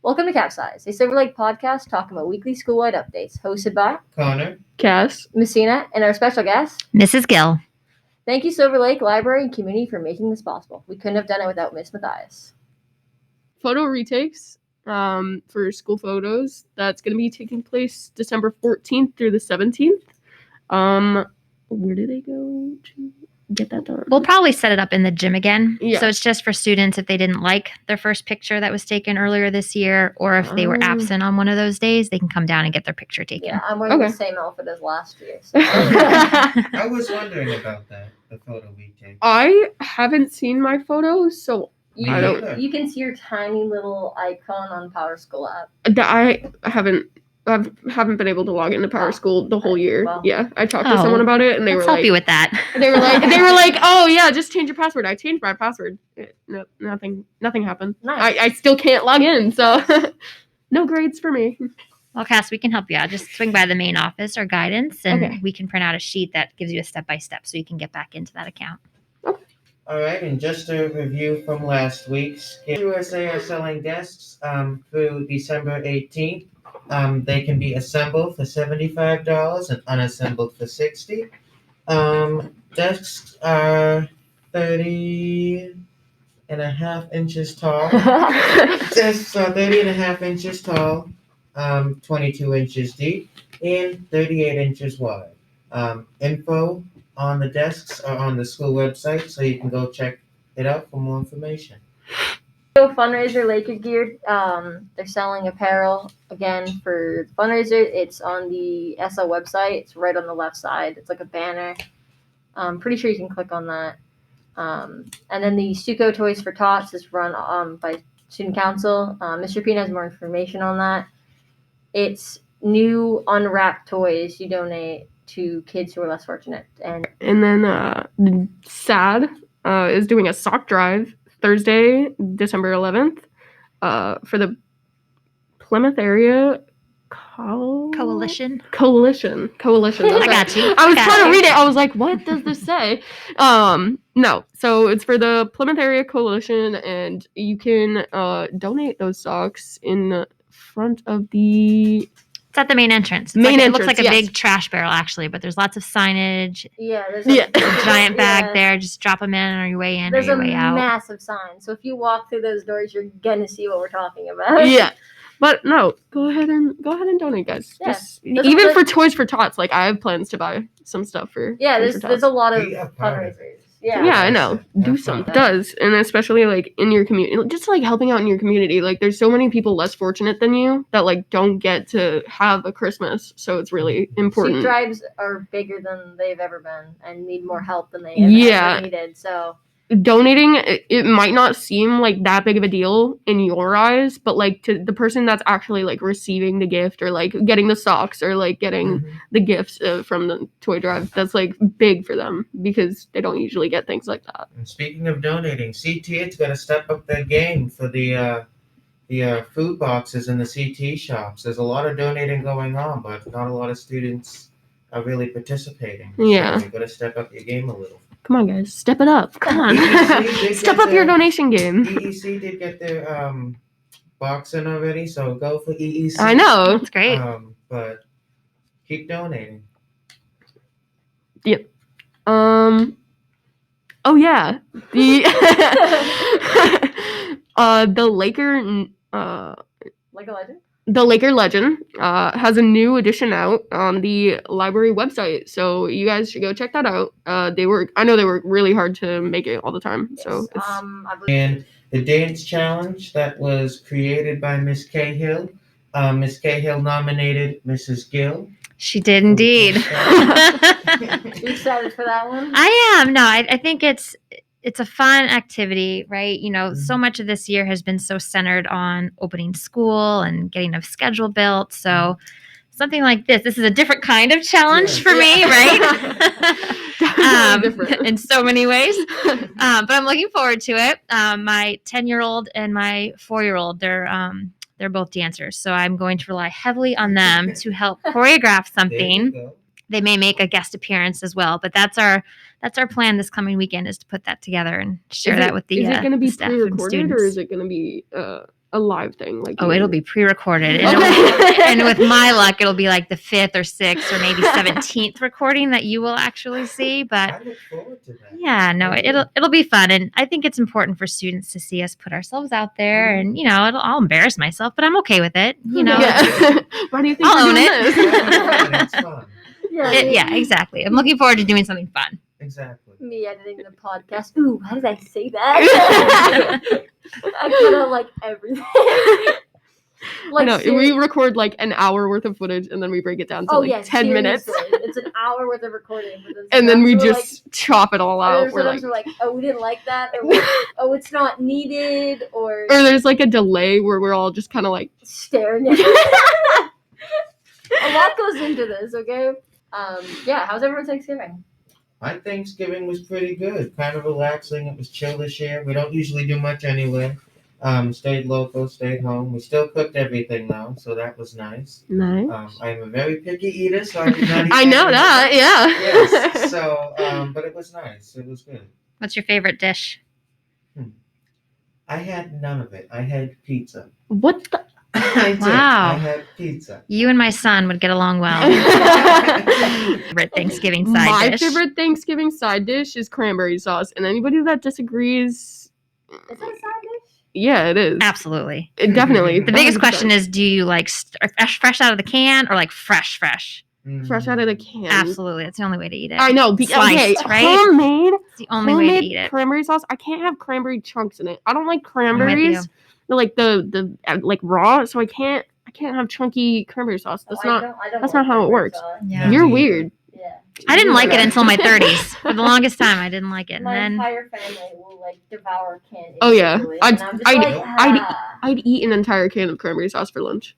Welcome to Capsized, a Silver Lake podcast talking about weekly school-wide updates, hosted by Connor, Cass, Messina, and our special guest, Mrs. Gill. Thank you, Silver Lake Library and community, for making this possible. We couldn't have done it without Miss Matthias. photo retakes for school photos. That's going to be taking place December 14th through the 17th. Where do they go to get that done? We'll probably set it up in the gym again. Yeah. So it's just for students if they didn't like their first picture that was taken earlier this year, or if they were absent on one of those days, they can come down and get their picture taken. Yeah, I'm wearing the same outfit as last year. So. I was wondering about that, the photo retake. I haven't seen my photos, so You can see your tiny little icon on Power School app. I haven't been able to log into Power School the whole year. Well. Yeah, I talked to someone about it, and they Let's were help like, you with that. They were like, oh yeah, just change your password. I changed my password. No, nothing happened. Nice. I still can't log in, so no grades for me. Well, Cass, we can help you out. Just swing by the main office or guidance, and we can print out a sheet that gives you a step-by-step so you can get back into that account. All right, and just a review from last week. USA are selling desks through December 18th. They can be assembled for $75 and unassembled for $60. Desks are 30.5 inches tall. Desks are 30.5 inches tall, 22 inches deep, and 38 inches wide. Info on the desks are on the school website, so you can go check it out for more information. Fundraiser Lakers gear. They're selling apparel again for the fundraiser. It's on the SL website. It's right on the left side. It's like a banner. I'm pretty sure you can click on that. And then the Suco Toys for Tots is run by Student Council. Mr. Pina has more information on that. It's new unwrapped toys you donate to kids who are less fortunate. And then SAD is doing a sock drive Thursday, December 11th, for the Plymouth area Coalition. I got you. I was trying to read it. I was like, what does this say? No. So it's for the Plymouth Area Coalition, and you can donate those socks in the front of the... It's at the main entrance. It looks like a big trash barrel, actually, but there's lots of signage. Yeah, there's a giant bag there. Just drop them in on your way in or your way out. There's a massive sign. So if you walk through those doors, you're going to see what we're talking about. Yeah. But no, go ahead and donate, guys. Yeah. Even for Toys for Tots, like I have plans to buy some stuff for. Yeah, there's a lot of fundraisers. Yeah, I know. Do something. It does, and especially like in your community, just like helping out in your community. Like, there's so many people less fortunate than you that like don't get to have a Christmas, so it's really important. Seed drives are bigger than they've ever been, and need more help than they ever needed. So. Donating, it might not seem like that big of a deal in your eyes, but like to the person that's actually like receiving the gift or like getting the socks or like getting the gifts from the toy drive, that's like big for them because they don't usually get things like that. And speaking of donating, CT's got to step up their game for the food boxes in the CT shops. There's a lot of donating going on, but not a lot of students are really participating. Yeah. So you got to step up your game a little. Come on, guys. Step it up. Come on. Step up your donation game. EEC did get their box in already, so go for EEC. I know. It's great. But keep donating. Yep. Oh, yeah. The Laker... Like a legend? The Laker Legend has a new edition out on the library website, so you guys should go check that out. I know they were really hard to make it all the time. Yes. So and the dance challenge that was created by Miss Cahill. Miss Cahill nominated Mrs. Gill. She did indeed. You excited for that one? I am. No, I think it's a fun activity, right? You know, so much of this year has been so centered on opening school and getting a schedule built. So something like this is a different kind of challenge for me, right? In so many ways. But I'm looking forward to it. My 10-year-old and my 4-year-old, they're both dancers. So I'm going to rely heavily on them to help choreograph something. They may make a guest appearance as well, but that's our plan this coming weekend, is to put that together and share that with the Is it going to be staff and pre-recorded, students. or is it going to be a live thing? Like, Oh, it'll be pre-recorded. Okay. And with my luck, it'll be like the 5th or 6th or maybe 17th recording that you will actually see. But I look forward to that. yeah, no, I do. it'll be fun, and I think it's important for students to see us put ourselves out there, and I'll embarrass myself, but I'm okay with it. Yeah. Why do you think I'll we're own doing it. this? It's fun. Yeah, exactly. I'm looking forward to doing something fun. Exactly. Me editing the podcast. Ooh, how did I say that? I cut out like everything. I know. We record like an hour worth of footage and then we break it down to 10 minutes. It's an hour worth of recording. But And then we sometimes we're just chop it all out. sometimes we're like, oh, we didn't like that. Or oh, it's not needed. Or there's like a delay where we're all just kind of like staring at it. A lot goes into this, okay? Yeah, how's everyone's Thanksgiving? My Thanksgiving was pretty good. Kind of relaxing. It was chill this year. We don't usually do much anyway. Stayed local, stayed home. We still cooked everything though, so that was nice. nice. I'm a very picky eater, so I did not eat I know everything. that, yeah. Yes. So, but it was nice. It was good. What's your favorite dish? I had none of it. I had pizza. What the? I did. Wow. I had pizza. You and my son would get along well. Favorite Thanksgiving side My dish. favorite Thanksgiving side dish is cranberry sauce, and anybody that disagrees, Is that a side dish? yeah, it is. Absolutely. Definitely. The biggest question is, do you like fresh out of the can or like fresh? fresh out of the can. Absolutely. That's the only way to eat it. I know. Okay, Sliced, right? homemade. It's the only way to Homemade eat it. cranberry sauce. I can't have cranberry chunks in it. I don't like I'm with cranberries. you. They're like the like raw, so I can't have chunky cranberry sauce. That's I not. don't that's like not how it cranberry works. sauce. Yeah. You're Me weird. Yeah. I didn't like it Yeah. until my 30s. For the longest time, I didn't like it. And My then entire family will like devour a can. Oh, yeah. individually, and I'm just I'd eat an entire can of cranberry sauce for lunch.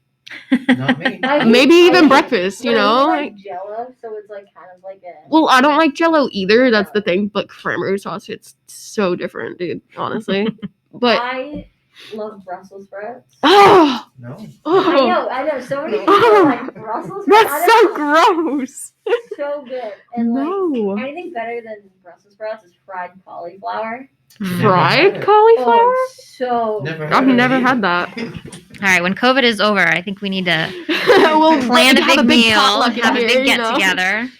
Not me. Maybe even breakfast. You But I know. like Jello, so it's like kind of like a. Well, I don't like Jello either. That's the thing. But cranberry sauce, it's so different, dude. Honestly. But I love Brussels sprouts. oh, No. I know. So many people like Brussels sprouts. that's I so don't know. gross. So good. And like No. anything better than Brussels sprouts is fried cauliflower. Mm. Fried it. cauliflower? Oh, so Never good. had I've it never either. had that. All right, when COVID is over, I think we need to We'll plan a have big meal, potluck in have a here, big you get know? together.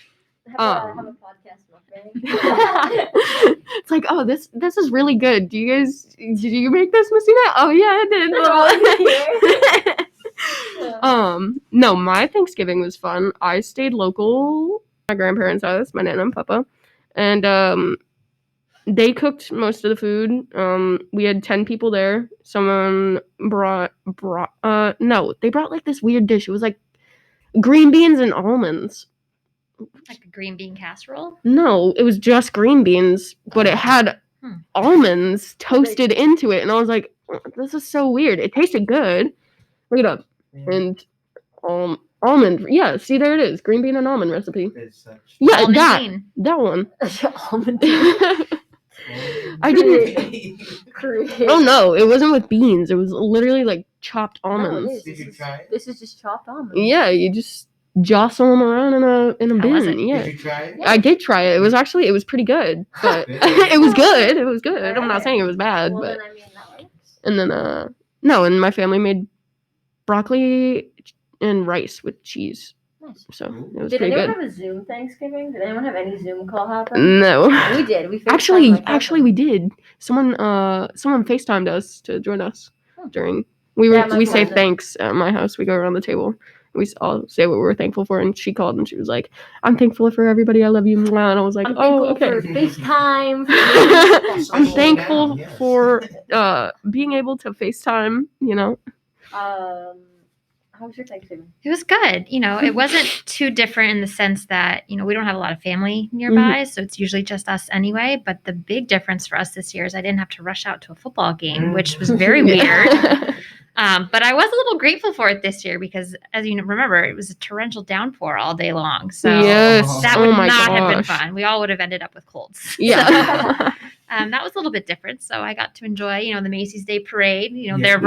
Have a podcast mukbang. It's like, oh, this is really good. Did you make this, Messina? Oh yeah, I did. No, my Thanksgiving was fun. I stayed local, my grandparents' house, my nana and papa, and they cooked most of the food. We had 10 people there. Someone brought they brought like this weird dish. It was like green beans and almonds. Like a green bean casserole? No, it was just green beans, but it had almonds toasted into it, and I was like, this is so weird. It tasted good. Look it up. Yeah. And almond, yeah, see, there it is, green bean and almond recipe. It's such. Yeah, Almond that bean. one. Almond I didn't. cream. Oh no, it wasn't with beans. It was literally like chopped No, it almonds. is. Did you try it? This is just chopped almonds. Yeah, you just jostle them around in a How bin. was it? Yeah. Did you try it? I did try it. It was pretty good, but Really? it was good. It was good. I'm not saying it was bad, Well, but then I mean that works. and then no, and my family made broccoli and rice with cheese, Nice. so it was Did pretty anyone good. have a Zoom Thanksgiving? Did anyone have any Zoom call happen? No, We did. We actually, FaceTimed my cousin. we did. Someone FaceTimed us to join us during. Yeah, my We say cousin. thanks at my house. We go around the table. We all say what we're thankful for, and she called and she was like, "I'm thankful for everybody. I love you." And I was like, I'm "Oh, thankful okay." for FaceTime. I'm Social thankful now, yes. for being able to FaceTime. You know. How was your Thanksgiving? It was good. It wasn't too different in the sense that, we don't have a lot of family nearby, so it's usually just us anyway. But the big difference for us this year is I didn't have to rush out to a football game, which was very weird. But I was a little grateful for it this year because, as you remember, it was a torrential downpour all day long. So Yes. that Oh would my not have been gosh. fun. We all would have ended up with colds. Yeah. That was a little bit different. So I got to enjoy, the Macy's Day Parade, Yeah. their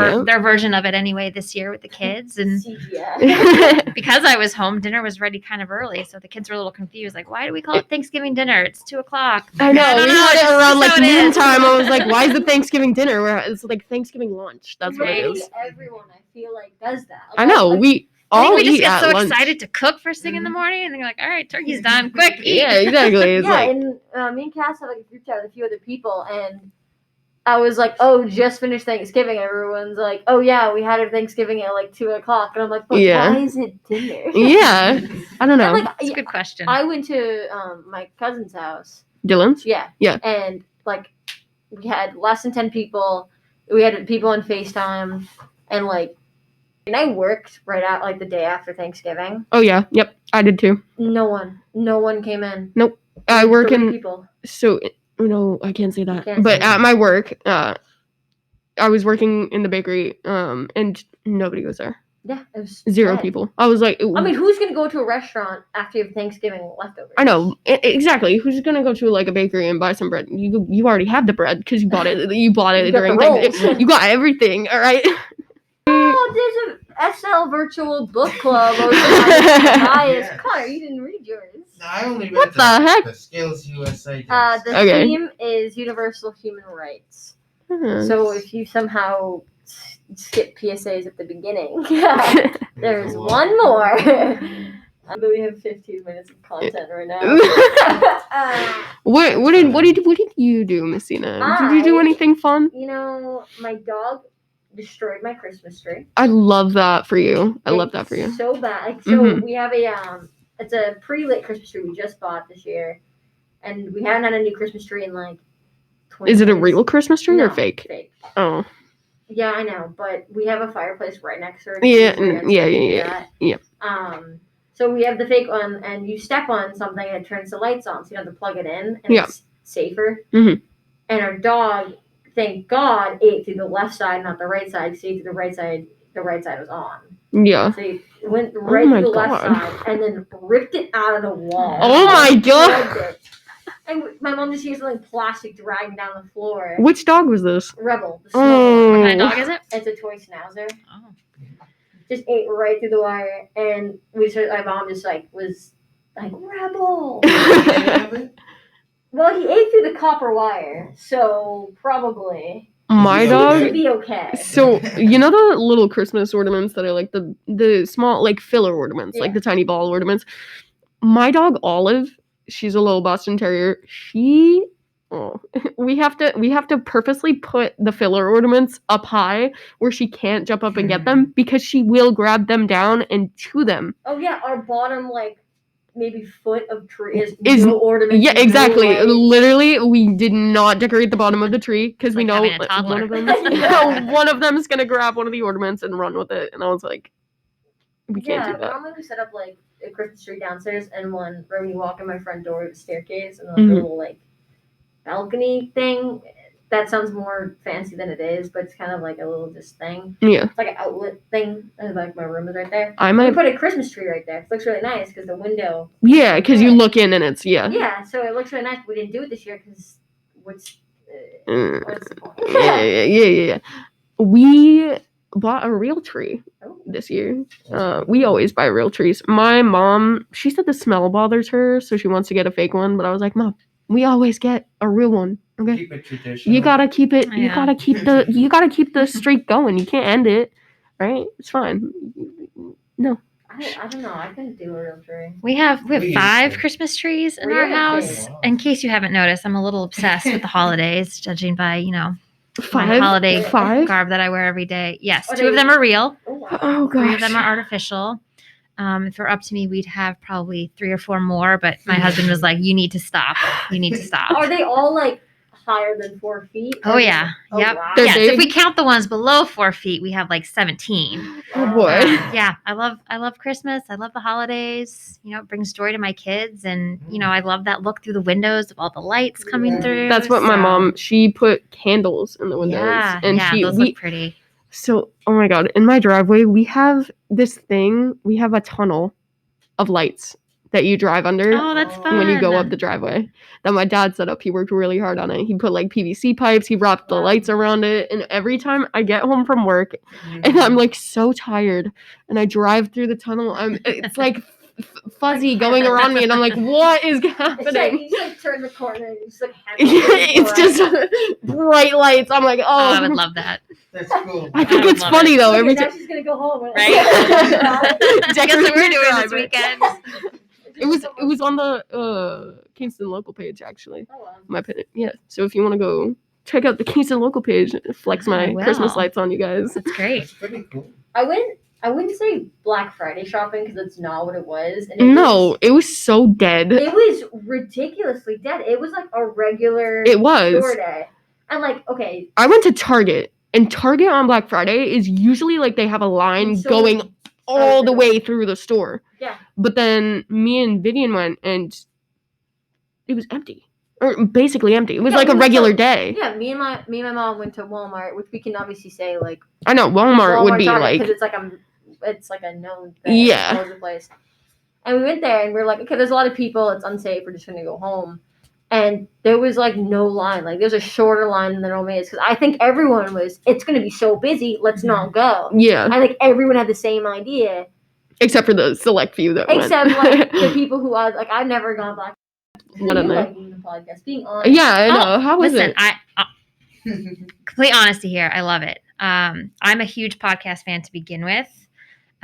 version of it anyway this year with the kids. And CGI. because I was home, dinner was ready kind of early. So the kids were a little confused. Like, why do we call it Thanksgiving dinner? It's 2:00. I know. don't We know, had it's it just around like how it is. noontime. I was like, why is it Thanksgiving dinner? Where it's like Thanksgiving lunch. That's what it Literally is. everyone, I feel like, does that. I know. Like, We I think all we just eat get at so lunch. excited to cook first thing in the morning, and then you're like, all right, turkey's done. Quick, eat. Yeah, exactly. It's yeah, like, and me and Cass had like a group chat with a few other people, and I was like, "Oh, just finished Thanksgiving." Everyone's like, "Oh yeah, we had our Thanksgiving at like 2:00," and I'm like, "But Yeah. why is it dinner?" yeah. I don't know. And, like, That's a good question. I went to my cousin's house. Dylan's? Yeah. Yeah. And like, we had less than 10 people. We had people on FaceTime, and like, and I worked right out like the day after Thanksgiving. Oh yeah. Yep. I did too. No one came in. I work 3 in. people. So no, I can't say that. Can't But say at that. my work, I was working in the bakery, and nobody was there. Yeah, it was 0 dead. people. I was like, I mean, who's gonna go to a restaurant after you have Thanksgiving leftovers? I know exactly. Who's gonna go to like a bakery and buy some bread? You already have the bread because you bought it. You bought it You got during the Thanksgiving. rolls. You got everything. All right. Oh, there's a SL virtual book club over at Bias. Yeah. Connor, you didn't read yours. No, I only read What the heck? the Skills USA. The Okay. theme is universal human rights. So if you somehow skip PSAs at the beginning, there's one more. I believe we have 15 minutes of content right now. what did you do, Messina? Did you do I- anything fun? My dog destroyed my Christmas tree. I love that for you. I love that for you. So bad. Like, Mhm. we have it's a pre-lit Christmas tree we just bought this year, and we haven't had a new Christmas tree in like 20 Is it a years. real Christmas tree No, or fake? Fake. Oh. Yeah, I know, but we have a fireplace right next to it. Yeah, so we're gonna yeah, do yeah, that. yeah. So we have the fake one, and you step on something and it turns the lights on, so you don't have to plug it in, and Yeah. it's safer. Mhm. And our dog, thank God, ate through the left side, not the right side. Because he ate through the right side. The right side was on. Yeah. So he went right my through the left God. side and then ripped it out of the wall. Oh my And God. plugged it. And my mom just hears something plastic dragging down the floor. Which dog was this? Rebel, the small one. What kind of dog is it? It's a toy schnauzer. Oh. Just ate right through the wire, and my mom just was like, Rebel. Well, he ate through the copper wire, so probably My Is he dog. he should be okay. So you know the little Christmas ornaments that are like the small like filler ornaments, like Yeah. the tiny ball ornaments. My dog Olive, she's a little Boston Terrier. We have to purposely put the filler ornaments up high where she can't jump up and get them because she will grab them down and chew them. Oh yeah, our bottom maybe foot of tree Is- no ornaments. Yeah, no exactly. lights. Literally, we did not decorate the bottom of the tree because It's we like know having a toddler. one of them. Yeah. One of them is gonna grab one of the ornaments and run with it, and I was like, we can't do that. Normally we set up a Christmas tree downstairs, and when you walk in my front door, the staircase, and Mhm. the little balcony thing. That sounds more fancy than it is, but it's kind of like a little just thing. Yeah, It's like an outlet thing, and my room is right there. I We might. put a Christmas tree right there. It looks really nice because the window. Yeah, because you look in and it's Yeah, so it looks really nice. But we didn't do it this year because what's the point? Yeah. We bought a real tree Oh. this year. We always buy real trees. My mom, she said the smell bothers her, so she wants to get a fake one. But I was like, Mom, we always get a real one. Okay, Keep it traditional. you gotta keep it. You Yeah. gotta keep the streak going. You can't end it, right? It's fine. No. I don't know. I couldn't do a real tree. We have We used 5 to. Christmas trees in our Really? house. Wow. In case you haven't noticed, I'm a little obsessed with the holidays, judging by my Five. holiday Five. garb that I wear every day. Yes, Are 2 of they- them are real. Oh wow. Oh 3 gosh. of them are artificial. If it were up to me, we'd have probably 3 or 4 more. But my husband was like, "You need to stop. You need to stop." Are they all higher than 4 feet? Oh yeah, Oh, yep. wow. They're Yes, if big? we count the ones below 4 feet, we have 17. Oh boy. Yeah, I love Christmas. I love the holidays. It brings joy to my kids, and I love that look through the windows of all the lights coming Yeah. through. That's what my so- mom. She put candles in the windows, Yeah, and those look pretty. So, oh my god, in my driveway, we have this thing, we have a tunnel of lights that you drive under. Oh, that's fun. When you go up the driveway that my dad set up. He worked really hard on it. He put like PVC pipes, he wrapped the lights around it, and every time I get home from work and I'm like so tired and I drive through the tunnel, it's like fuzzy going around me and I'm like, what is happening? You just like turn the corner and it's like It's just bright lights. I'm like, Oh, oh, I would love that. That's cool. I think I would it's love funny it. though. Okay, Every now time she's gonna go home. Right? Guess what we're doing this Driver. weekend? It was on the Kingston local page actually. Oh, wow. My opinion, yeah. So if you want to go check out the Kingston local page, flex I my Christmas will. lights on you guys. That's great. That's pretty cool. I wouldn't say Black Friday shopping because that's not what it was. And No, it was so dead. it was ridiculously dead. It was like a regular It was. store day. And like, okay, I went to Target, and Target on Black Friday is usually like they have a line so- going all the way through the store. Yeah. But then me and Vivian went, and it was empty, or basically empty. It was Yeah, like a we went regular to- day. yeah, me and my mom went to Walmart, which we can obviously say like I know Walmart would be like, because it's like a known thing. Yeah. all over the place. And we went there and we are like, okay, there's a lot of people. It's unsafe. We're just gonna go home. And there was like no line. Like there's a shorter line than there normally is because I think everyone was. It's gonna be so busy. Let's not go. yeah, I think everyone had the same idea, except for the select few that except went. like the people who are like, I've never gone Black. One of You them. like doing the podcast, being honest. Yeah, I know. How was Listen, it? complete honesty here. I love it. I'm a huge podcast fan to begin with.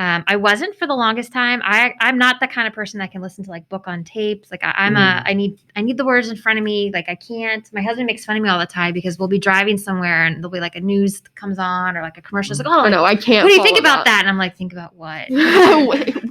I wasn't for the longest time. I'm not the kind of person that can listen to like book on tapes. Like I need the words in front of me. Like I can't. My husband makes fun of me all the time because we'll be driving somewhere and there'll be like a news that comes on or like a commercial. It's like, oh, I know. I can't. what do you think follow about that? And I'm like, think about what?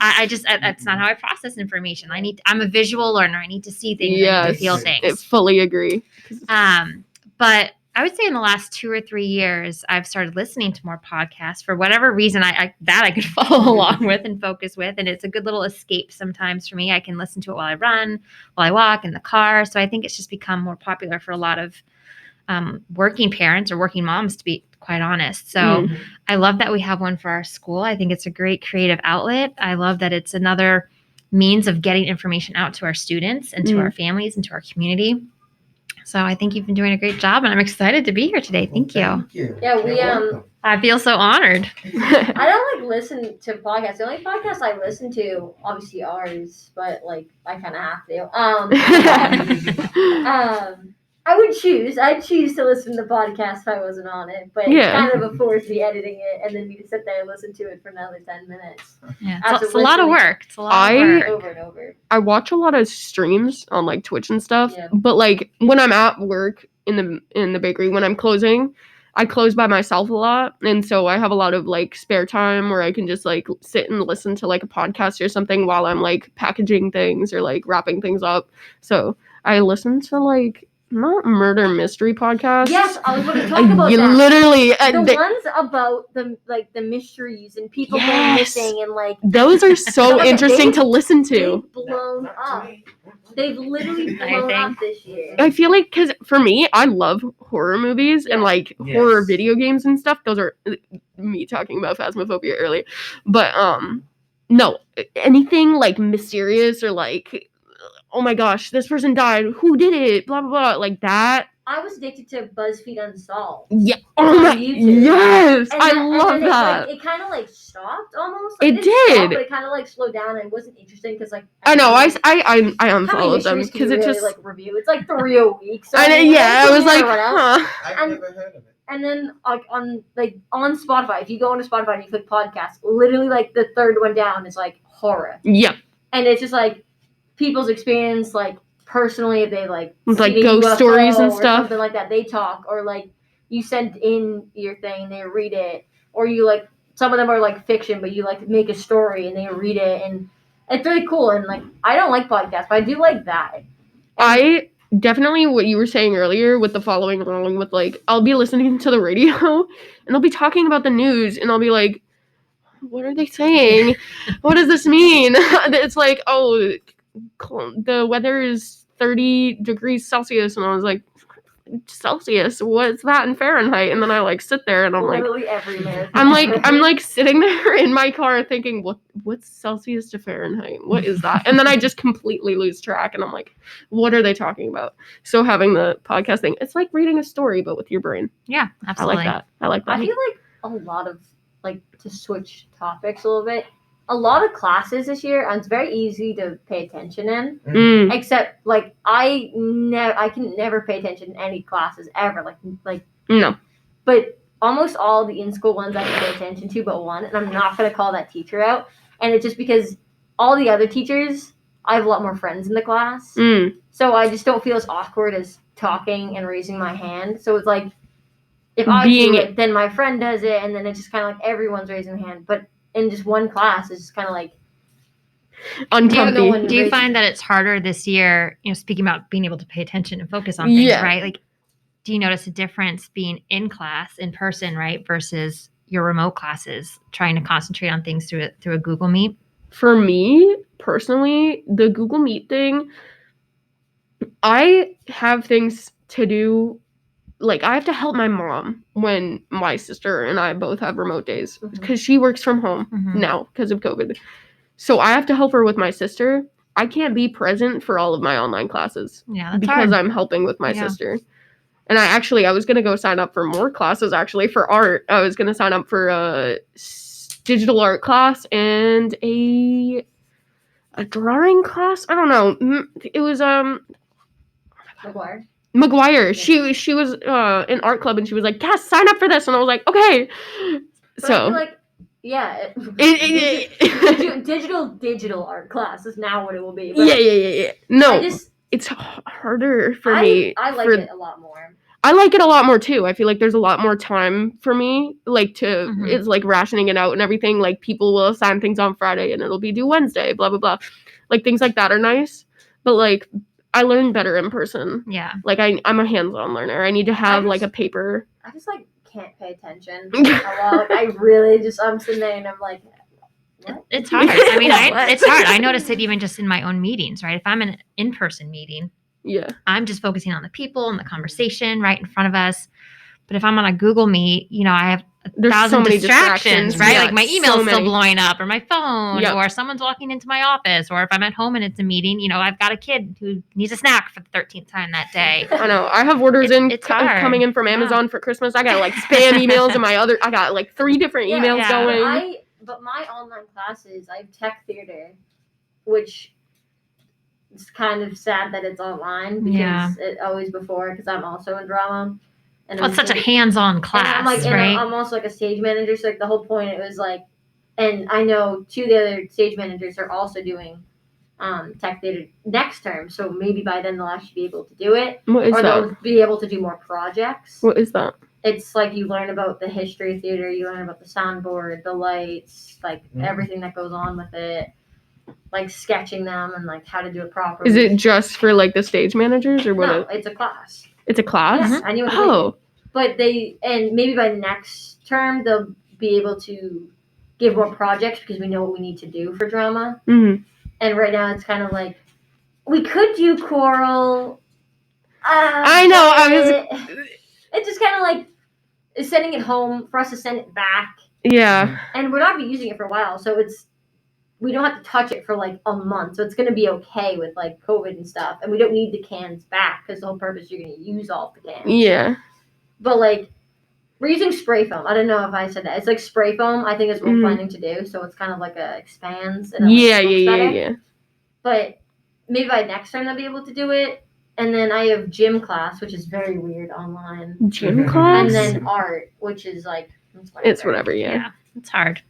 I just that's not how I process information. I'm a visual learner. I need to see things. I need to feel things. I fully agree. But I would say in the last 2 or 3 years, I've started listening to more podcasts for whatever reason I could follow along with and focus with. And it's a good little escape sometimes for me. I can listen to it while I run, while I walk, in the car. So I think it's just become more popular for a lot of working parents or working moms, to be quite honest. So I love that we have one for our school. I think it's a great creative outlet. I love that it's another means of getting information out to our students and to our families and to our community. So I think you've been doing a great job, and I'm excited to be here today. Thank you. Thank you. Yeah, we, You're welcome. I feel so honored. I don't like listen to podcasts. The only podcast I listen to, obviously ours, but like I kind of have to. I'd choose to listen to the podcast if I wasn't on it, but it's kind of a force me editing it and then me to sit there and listen to it for another 10 minutes. Yeah, After it's a lot of listening work. It's a lot of work. over and over. I watch a lot of streams on like Twitch and stuff, Yeah. but like when I'm at work in the bakery, when I'm closing, I close by myself a lot, and so I have a lot of like spare time where I can just like sit and listen to like a podcast or something while I'm like packaging things or like wrapping things up. So I listen to like not murder mystery podcasts. Yes, I was going to talk about You that. literally The ones about the mysteries and people going Yes. missing and like those are so Like, interesting to listen to. they've blown up. They've literally blown think. up this year. I feel like because for me, I love horror movies and like Yes. horror video games and stuff. Those are me talking about phasmophobia earlier, but no, anything like mysterious or like, oh my gosh, this person died. Who did it? Blah blah blah. Like that. I was addicted to BuzzFeed Unsolved. Yeah. Oh On my. YouTube. Yes. And I then love that. It kind of like stopped almost. It didn't stop, did. but it kind of like slowed down and it wasn't interesting because like I know. I how many unfollowed them mysteries can because you it really, just. like review. It's like 3 a week. So I know, mean, yeah. I was like, everyone else. huh. I've And- never heard of it. And then like on Spotify, if you go onto Spotify and you click podcast, literally like the third one down is like horror, Yeah. and it's just like people's experience, like personally, if they like With, like, seen a ghost UFO stories and or stuff. something like that. They talk, or like you send in your thing and they read it, or you like some of them are like fiction, but you like make a story and they read it, and it's really cool. And like I don't like podcasts, but I do like that. I definitely what you were saying earlier with the following along with like I'll be listening to the radio and they'll be talking about the news and I'll be like, what are they saying? What does this mean? It's like, oh, the weather is 30 degrees Celsius, and I was like, Celsius. What's that in Fahrenheit? And then I like sit there and I'm like, Literally every American. I'm like sitting there in my car thinking, what's Celsius to Fahrenheit? What is that? And then I just completely lose track and I'm like, what are they talking about? So having the podcast thing, it's like reading a story but with your brain. Yeah, absolutely. I like that. I feel like a lot of, like, to switch topics a little bit, a lot of classes this year, and it's very easy to pay attention in. Mm. Except, like, I can never pay attention in any classes ever. Like No. But almost all the in-school ones I can pay attention to, but one, and I'm not gonna call that teacher out. And it's just because all the other teachers, I have a lot more friends in the class, so I just don't feel as awkward as talking and raising my hand. So it's like, if I do it, then my friend does it, and then it's just kind of like everyone's raising their hand. But in just one class, it's just kind of like uncomfy. Do you find that it's harder this year, speaking about being able to pay attention and focus on things, right? Like, do you notice a difference being in class, in person, right, versus your remote classes, trying to concentrate on things through a Google Meet? For me, personally, the Google Meet thing, I have things to do. Like, I have to help my mom when my sister and I both have remote days because she works from home now because of COVID. So I have to help her with my sister. I can't be present for all of my online classes that's because hard. I'm helping with my sister. And I was going to go sign up for more classes, actually, for art. I was going to sign up for a digital art class and a drawing class. I don't know. It was, McGuire. She was in art club and she was like, "Cass, sign up for this," and I was like, "Okay." But So I feel like, digital art class is now what it will be. But yeah. No, it's harder for me. I like it a lot more. I like it a lot more too. I feel like there's a lot more time for me, like to it's like rationing it out and everything. Like people will assign things on Friday and it'll be due Wednesday, blah blah blah. Like things like that are nice, but like I learn better in person. Yeah. Like I'm a hands-on learner. I need to have like a paper. I just like can't pay attention a lot. Like, I really just I'm sitting there and I'm like, what? It's hard. I mean, it's hard. I notice it even just in my own meetings, right? If I'm in an in-person meeting, I'm just focusing on the people and the conversation right in front of us. But if I'm on a Google Meet, I have there's 1,000 so many distractions, right? Yeah, like my email's still blowing up, or my phone, or someone's walking into my office, or if I'm at home and it's a meeting, I've got a kid who needs a snack for the 13th time that day. I know. I have orders coming in from Amazon for Christmas. I got like spam emails and I got like 3 different emails going. But my online classes, I have tech theater, which is kind of sad that it's online because it always before, because I'm also in drama. And it's such a hands-on class, right? I'm also like a stage manager, so like the whole point it was like, and I know 2 of the other stage managers are also doing tech theater next term, so maybe by then they'll actually be able to do it. What is that? They'll be able to do more projects. What is that? It's like you learn about the history of theater, you learn about the soundboard, the lights, like everything that goes on with it, like sketching them and like how to do it properly. Is it just for like the stage managers or what? No, it's a class. It's a class? Yeah, anyone but maybe by next term they'll be able to give more projects because we know what we need to do for drama. Mm-hmm. And right now it's kind of like we could do choral. I know. It's just kind of like sending it home for us to send it back. Yeah. And we're not going to be using it for a while, so we don't have to touch it for like a month, so it's going to be okay with like COVID and stuff. And we don't need the cans back because the whole purpose you're going to use all the cans. Yeah. But like we're using spray foam. I don't know if I said that. It's like spray foam. I think is what we're planning to do. So it's kind of like expands. And Yeah. But maybe by next time I'll be able to do it. And then I have gym class, which is very weird online. Gym class? And then art, which is like it's whatever. Yeah, it's hard.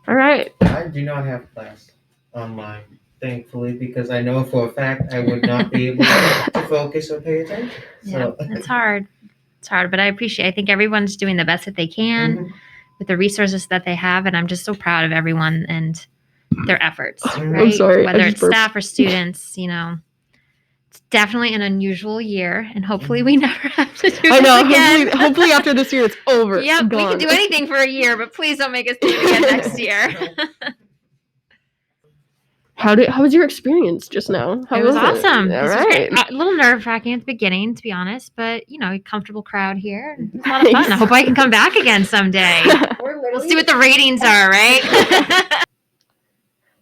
All right. I do not have class online, thankfully, because I know for a fact I would not be able to focus or pay attention. So. Yeah, it's hard. It's hard, but I think everyone's doing the best that they can with the resources that they have, and I'm just so proud of everyone and their efforts, right? I'm sorry. Whether it's staff or students, it's definitely an unusual year, and hopefully we never have to do this again. Hopefully after this year it's over. Yep, we can do anything for a year, but please don't make us do it again next year. How was your experience just now? How It was was awesome. All This was right. great. A little nerve-wracking at the beginning, to be honest, but a comfortable crowd here. It was a lot of fun. I Nice. hope I can come back again someday. We'll see what the ratings are, right?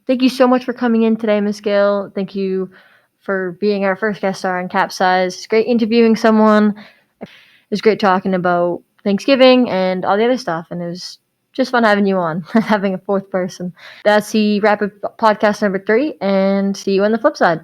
Thank you so much for coming in today, Miss Gill. Thank you for being our first guest star on Capsized. It's great interviewing someone. It was great talking about Thanksgiving and all the other stuff, and it was just fun having you on, having a fourth person. That's the Rapid Podcast number 3, and see you on the flip side.